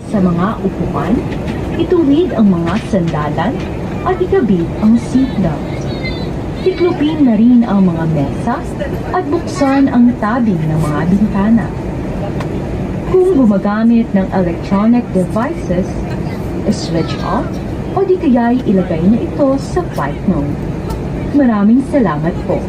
Sa mga upuan, ituwid ang mga sandalan at ikabit ang seatbelt. Tiklopin na rin ang mga mesa at buksan ang tabing ng mga bintana. Kung gumagamit ng electronic devices, switch off o di kaya'y ilagay na ito sa flight mode. Maraming salamat po.